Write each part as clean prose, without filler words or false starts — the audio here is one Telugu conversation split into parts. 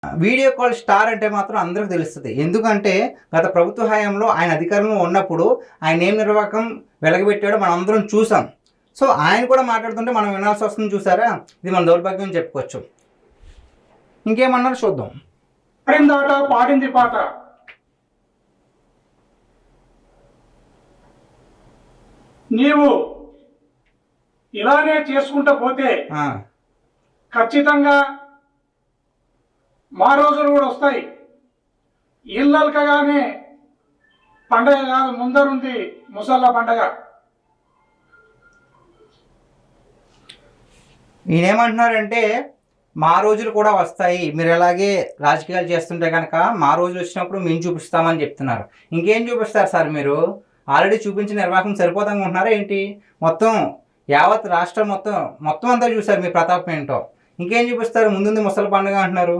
వీడియో కాల్ స్టార్ అంటే మాత్రం అందరికీ తెలుస్తుంది. ఎందుకంటే గత ప్రభుత్వ హయాంలో ఆయన అధికారంలో ఉన్నప్పుడు ఆయన ఏం నిర్వాహకం వెలగబెట్టాడో మనం అందరం చూసాం. సో ఆయన కూడా మాట్లాడుతుంటే మనం వినాల్సి వస్తుంది. చూసారా, ఇది మన దౌర్భాగ్యం చెప్పుకోవచ్చు. ఇంకేమన్నారు చూద్దాం. పాడిందాట పాడింది పాట, నీవు ఇలానే చేసుకుంటూ పోతే ఖచ్చితంగా మా రోజులు కూడా వస్తాయి. ఇళ్ళల్కగానే పండగ కాదు, ముందరుంది ముసళ్ళ పండగ. ఈయనేమంటున్నారంటే మా రోజులు కూడా వస్తాయి, మీరు ఎలాగే రాజకీయాలు చేస్తుంటే కనుక మా రోజులు వచ్చినప్పుడు మేము చూపిస్తామని చెప్తున్నారు. ఇంకేం చూపిస్తారు సార్? మీరు ఆల్రెడీ చూపించిన నిర్వాహకం సరిపోతాం ఉంటున్నారా ఏంటి? మొత్తం యావత్ రాష్ట్రం మొత్తం అంతా చూసారు మీ ప్రతాపం ఏంటో. ఇంకేం చూపిస్తారు? ముందుంది ముసలి పండుగ అంటున్నారు.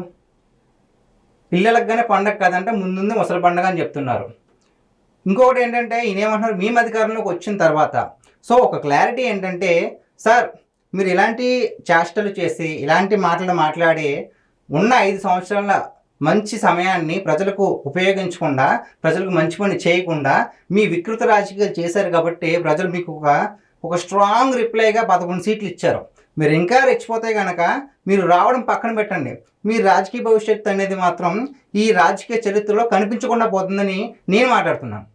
పిల్లలకు కానీ పండగ కాదంటే ముందుంది ముసలి పండుగ అని చెప్తున్నారు. ఇంకొకటి ఏంటంటే ఈయనేమంటున్నారు, మేము అధికారంలోకి వచ్చిన తర్వాత. సో ఒక క్లారిటీ ఏంటంటే సార్, మీరు ఇలాంటి చేష్టలు చేసి ఇలాంటి మాటలు మాట్లాడి ఉన్న 5 సంవత్సరాల మంచి సమయాన్ని ప్రజలకు ఉపయోగించకుండా, ప్రజలకు మంచి పని చేయకుండా మీ వికృత రాజకీయాలు చేశారు కాబట్టి ప్రజలు మీకు ఒక స్ట్రాంగ్ రిప్లైగా 11 సీట్లు ఇచ్చారు. మీరు ఇంకా రెచ్చిపోతే కనుక మీరు రావడం పక్కన పెట్టండి, మీ రాజకీయ భవిష్యత్తు అనేది మాత్రం ఈ రాజకీయ చరిత్రలో కనిపించకుండా పోతుందని నేను మాట్లాడుతున్నాను.